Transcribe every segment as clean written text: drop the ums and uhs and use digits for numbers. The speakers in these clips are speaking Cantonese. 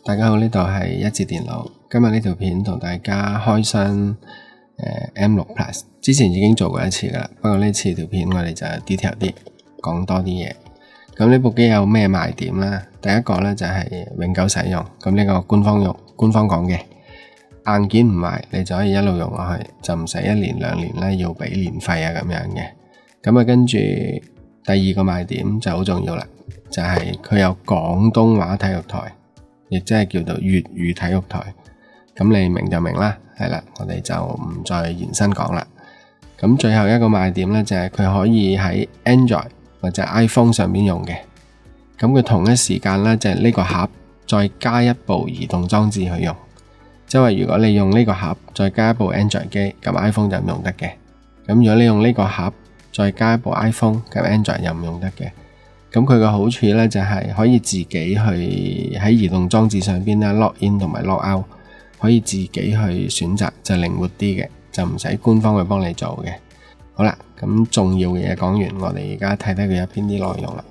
大家好，呢度係一致電腦。今日呢條片同大家開箱M6 Plus， 之前已經做過一次噶啦，不過呢次條片我哋就 detail 啲，講多啲嘢。咁呢部機有咩賣點呢？第一個呢就係永久使用，咁呢個官方講嘅，硬件唔壞，你就可以一路用落去，就唔使1年2年呢要俾年費啊咁樣嘅。咁啊跟住第二個賣點就好重要啦，就係佢有廣東話體育台，亦即係叫做粵語體育台。咁你明就明啦，係啦，我哋就唔再延伸講啦。咁最後一個賣點呢，就係佢可以喺 Android 或者 iPhone 上面用嘅。咁佢同一時間呢，就係呢個盒再加一部移動裝置去用，即係話如果你用呢個盒再加一部 Android 機，咁 iPhone 就唔用得嘅。咁如果你用呢個盒再加一部 iPhone， 咁 Android 又唔用得嘅。咁佢個好處呢，就係可以自己去喺移動裝置上邊呢 log in 同埋 log out， 可以自己去選擇，就靈活啲嘅，就唔使官方去幫你做嘅。好啦，咁重要嘅嘢講完，我哋而家睇睇佢入邊啲內容啦。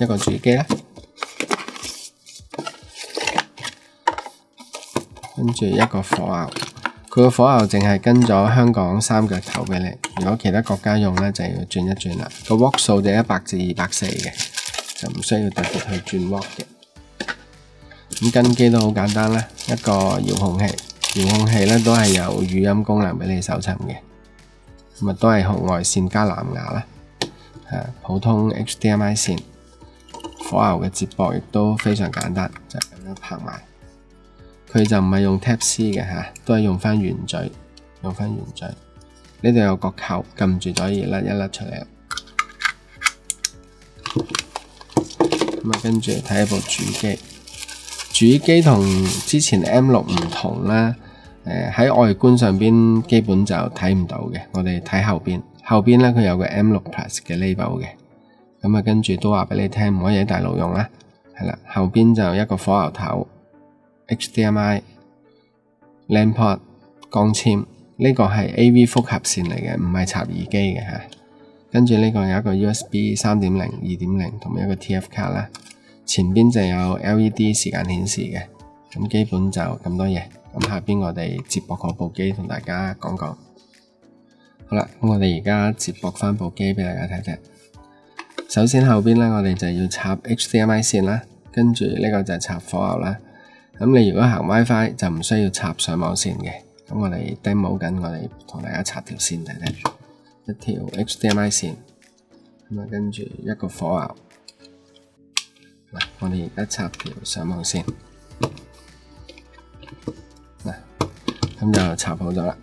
一個主機啦，跟住一個火牛，佢個火牛淨係跟咗香港3腳頭俾你，如果其他國家用呢，就要轉一轉啦。個 watt 數就100至240嘅，就唔需要特別去轉 watt 嘅。咁跟機都好簡單啦，一個遙控器，遙控器呢都係有語音功能俾你搜尋嘅，咁都係紅外線加藍牙啦，普通 HDMI 線。火牛嘅接駁亦都非常簡單，就咁樣拍埋。佢就唔係用 Type C 嘅都係用翻圓嘴，呢度有個扣，撳住就可以甩一甩出嚟啦。咁啊，跟住睇一部主機同之前 M6 唔同啦。喺外觀上邊基本就睇唔到嘅。我哋睇後邊呢，佢有個 M6 Plus 嘅 label 嘅。咁啊，跟住都話俾你聽，唔可以喺大陸用啦。係啦，後邊就一個火牛頭、HDMI、LAN port、光纖，呢個係 AV 複合線嚟嘅，唔係插耳機嘅嚇。跟住呢個有一個 USB 3.0、2.0 同埋一個 TF 卡啦。前邊就有 LED 時間顯示嘅。咁基本就咁多嘢。咁下邊我哋接駁嗰部機同大家講講。好啦，咁我哋而家接駁翻部機俾大家睇睇。首先後邊呢，我哋就要插 HDMI 線啦，跟住呢個就係插火牛啦。咁你如果行 WiFi 就唔需要插上網線嘅。咁我哋 demo 緊，我哋同大家插條線睇睇，一條 HDMI 線，咁啊跟住一個火牛。嗱，我哋而家插條上網線，嗱，咁就插好咗啦。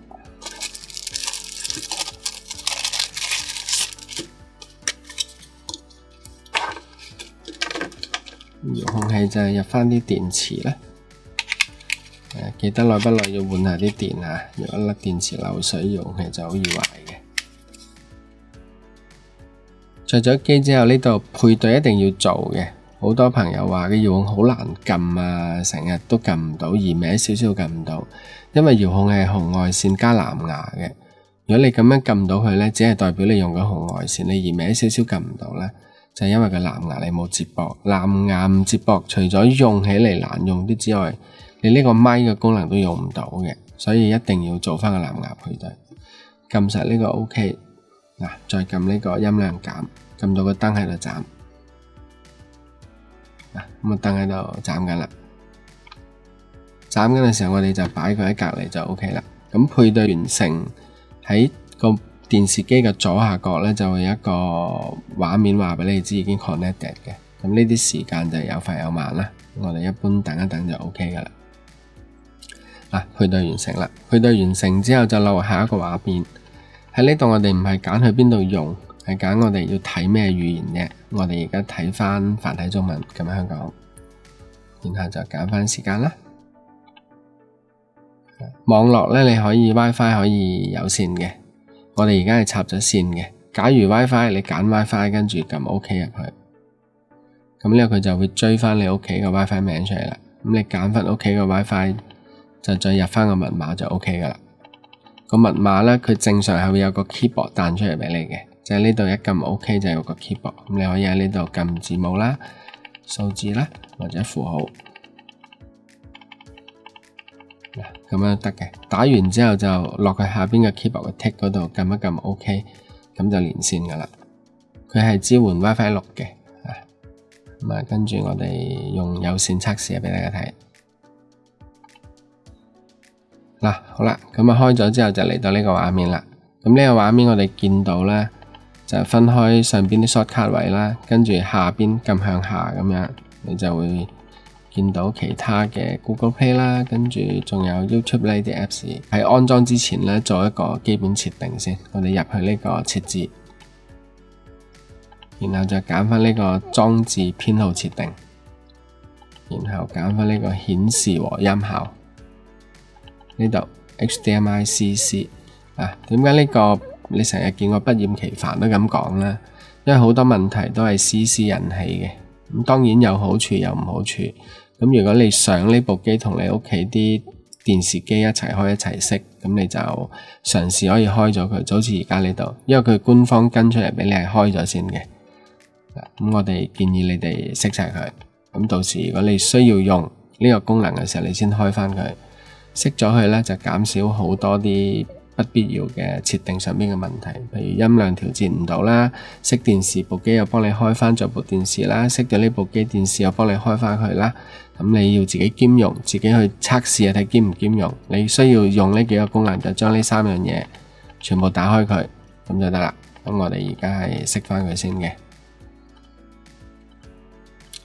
遙控器就係入翻啲電池啦，記得耐不耐要換下啲電啊！如果甩電池漏水，遙控器就好易壞嘅。着咗機之後，呢度配對一定要做嘅。好多朋友話嘅遙控好難撳啊，成日都撳唔到，移歪少少撳唔到，因為遙控器係紅外線加藍牙嘅。如果你咁樣撳到佢呢，只係代表你用緊紅外線，你移歪少少撳唔到呢，就係因為個藍牙你冇接駁，藍牙唔接駁，除咗用起嚟難用啲之外，你呢個咪嘅功能都用唔到嘅，所以一定要做翻個藍牙配對。撳實呢個 OK， 嗱，再撳呢個音量減，撳到個燈喺度斬，嗱，咁個燈喺度斬緊啦。斬緊嘅時候，我哋就擺佢喺隔離就 OK 啦。咁配對完成，喺個電視機嘅左下角呢，就會有一個畫面話俾你知已經 connected 嘅。咁呢啲時間就有快有慢啦。我哋一般等一等就 OK 噶啦。配對完成啦。配對完成之後就落下一個畫面。喺呢度我哋唔係揀去邊度用，係揀我哋要睇咩語言嘅。我哋而家睇翻繁體中文咁樣講，然後就揀翻時間啦。網絡呢，你可以 WiFi 可以有線嘅。我哋而家係插咗線嘅。假如 WiFi 你揀 WiFi 跟住撳 OK 入去，咁呢個佢就會追翻你屋企個 WiFi 名出嚟啦。咁你揀翻屋企個 WiFi 就再入翻個密碼就 OK 噶啦。個密碼呢，佢正常係會有個 keyboard 彈出嚟俾你嘅，就係呢度一撳 OK 就有個 keyboard。咁你可以喺呢度撳字母啦，數字啦，或者符號。咁樣得嘅。打完之後就落去下邊嘅 keyboard 嘅 tick 嗰度撳一撳 OK， 咁就連線噶啦。佢係支援 WiFi 6嘅。咁啊，跟住我哋用有線測試俾大家睇。嗱，好啦，咁啊開咗之後就嚟到呢個畫面啦。咁呢個畫面我哋見到咧，就分開上邊啲 shortcut 位啦，跟住下邊撳向下咁樣，你就會見到其他嘅 Google Play 啦，跟住仲有 YouTube 呢啲 Apps。喺安裝之前咧，做一個基本設定先。我哋入去呢個設置，然後就揀翻呢個裝置編號設定，然後揀翻呢個顯示和音效呢度 HDMI-CC。點解呢個你成日見我不厭其煩都咁講呢？因為好多問題都係 CC 引起嘅。咁當然有好處有唔好處。咁如果你想呢部機同你屋企啲電視機一齊開一齊熄，咁你就嘗試可以開咗佢，就好似而家呢度，因為佢官方跟出嚟俾你係開咗先嘅。咁我哋建議你哋熄晒佢。咁到時如果你需要用呢個功能嘅時候，你先開翻佢。熄咗佢呢，就減少好多啲不必要嘅設定上邊嘅問題，譬如音量調節唔到啦，熄電視部機又幫你開翻咗部電視啦，熄咗呢部機電視又幫你開翻佢啦。咁你要自己兼容，自己去測試睇兼唔兼容。你需要用呢幾個功能，就將呢三樣嘢全部打開佢，咁就得啦。咁我哋而家係熄翻佢先嘅。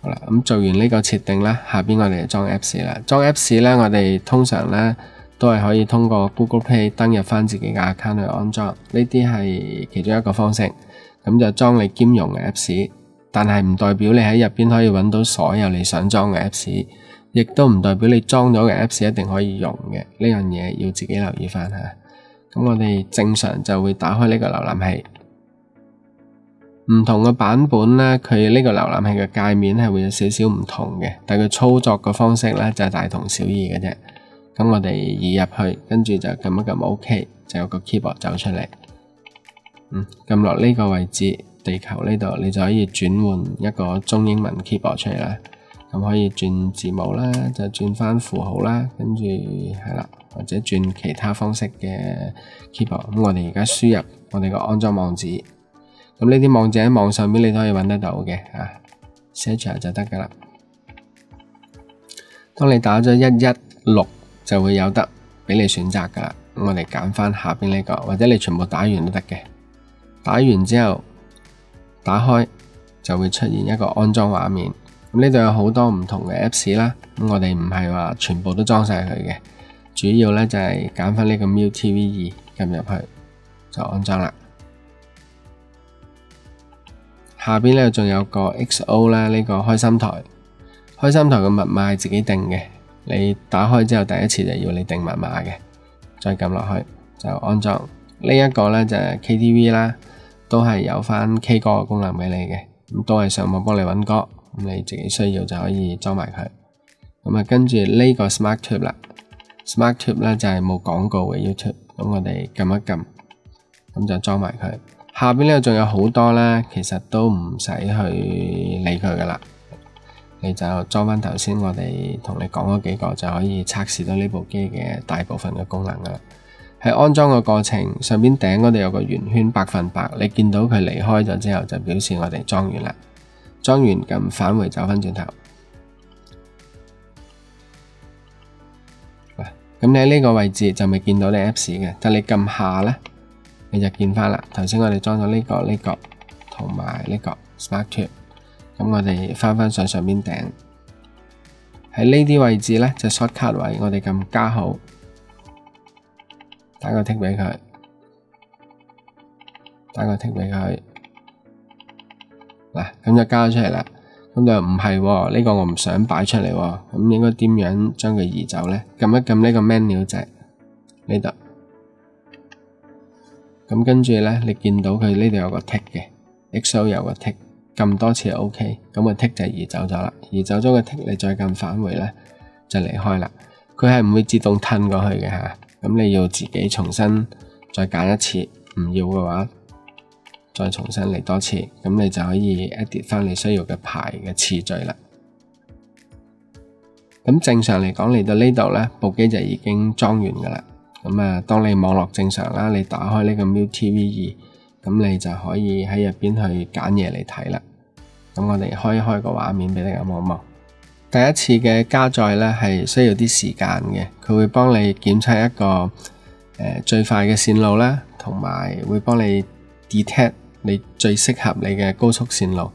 好啦，咁做完呢個設定啦，下邊我哋就裝 Apps 啦。裝 Apps 咧，我哋通常咧都係可以通過 Google Play 登入翻自己嘅 account 去安裝，呢啲係其中一個方式。咁就裝你兼容嘅 Apps， 但係唔代表你喺入邊可以揾到所有你想裝嘅 Apps， 亦都唔代表你裝咗嘅 Apps 一定可以用嘅。呢樣嘢要自己留意翻吓。咁我哋正常就會打開呢個瀏覽器。唔同嘅版本呢，佢呢個瀏覽器嘅界面係會有少少唔同嘅，但係佢操作嘅方式呢，就係大同小異嘅啫。咁我哋移入去，跟住就撳一撳 OK， 就有個 keyboard 走出嚟。撳落呢個位置，地球呢度，你就可以轉換一個中英文 keyboard 出嚟啦。咁可以轉字母啦，就轉翻符號啦，跟住係啦，或者轉其他方式嘅 keyboard。咁我哋而家輸入我哋個安裝網址。咁呢啲網址喺網上面你都可以揾得到嘅，search 就得噶啦。當你打咗116就會有得俾你選擇噶啦。咁我哋揀翻下邊呢個，或者你全部打完都得嘅。打完之後打開就會出現一個安裝畫面。咁呢度有好多唔同嘅 Apps 啦。咁我哋唔係話全部都裝晒佢嘅，主要呢就係揀翻呢個 MiuTV 2撳入去就安裝啦。下邊呢仲有個 XO 啦，呢個開心台。開心台嘅密碼係自己定嘅，你打開之後第一次就要你定密碼嘅，再撳落去就安裝。呢一個呢就係 KTV 啦，都係有翻 K 歌嘅功能俾你嘅，咁都係上網幫你揾歌，咁你自己需要就可以裝埋佢。咁啊，跟住呢個 SmartTube 啦，SmartTube 呢就係冇廣告嘅 YouTube， 咁我哋撳一撳，咁就裝埋佢。下邊呢度仲有好多呢，其實都唔使去理佢噶啦，你就裝翻頭先我哋同你講嗰幾個就可以測試到呢部機嘅大部分嘅功能噶啦。喺安裝嘅過程上邊頂嗰度有個圓圈100%，你見到佢離開咗之後就表示我哋裝完啦。裝完撳返回走翻轉頭。咁你喺呢個位置就未見到你 Apps 嘅，但你撳下呢，你就見翻啦。頭先我哋裝咗呢個同埋呢個 SmartTube， 咁我哋翻上邊頂，喺呢啲位置呢，就 shortcut 位，我哋撳加號，打個 tick 俾佢，嗱，咁就加咗出嚟啦。咁就唔係喎，呢個我唔想擺出嚟喎，咁應該點樣將佢移走呢？撳一撳呢個 menu 掣呢度。咁跟住呢，你見到佢呢度有個 tick 嘅 ，XO 有個 tick， 撳多次就 OK， 咁個 tick 就移走咗啦。移走咗個 tick， 你再撳返回呢，就離開啦。佢係唔會自動褪過去嘅吓，咁你要自己重新再揀一次，唔要嘅話，再重新嚟多次，咁你就可以 edit 翻你需要嘅排嘅次序啦。咁正常嚟講嚟到呢度呢，部機就已經裝完噶啦。咁啊，當你網絡正常啦，你打開呢個 MiuTV 2，咁你就可以喺入邊去揀嘢嚟睇啦。咁我哋開一開個畫面俾大家望一望。第一次嘅加載呢係需要啲時間嘅，佢會幫你檢測一個最快嘅線路啦，同埋會幫你 detect 你最適合你嘅高速線路，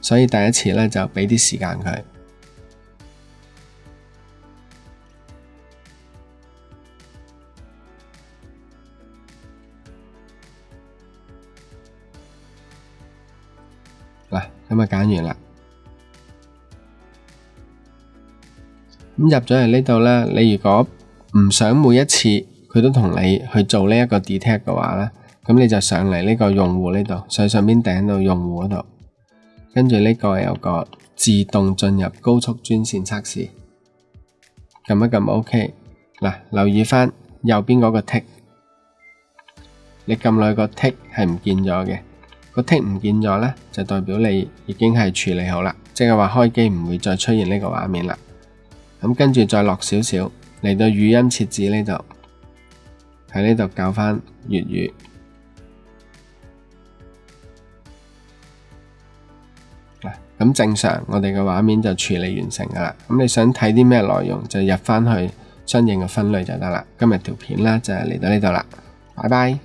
所以第一次呢就俾啲時間佢。嗱，咁啊揀完啦。咁入咗嚟呢度呢，你如果唔想每一次佢都同你去做呢一個 detect 嘅話呢，咁你就上嚟呢個用戶呢度，上邊頂到用戶嗰度，跟住呢個有個自動進入高速專線測試，撳一撳 OK。嗱，留意翻右邊嗰個 tick， 你撳落去個 tick 係唔見咗嘅，個 tick 唔見咗呢，就代表你已經係處理好啦，即係話開機唔會再出現呢個畫面啦。咁跟住再落少少嚟到語音設置呢度，喺呢度教翻粵語。咁正常我哋嘅畫面就處理完成噶啦。咁你想睇啲咩內容就入翻去相應嘅分類就得啦。今日條片呢就嚟到呢度啦，拜拜。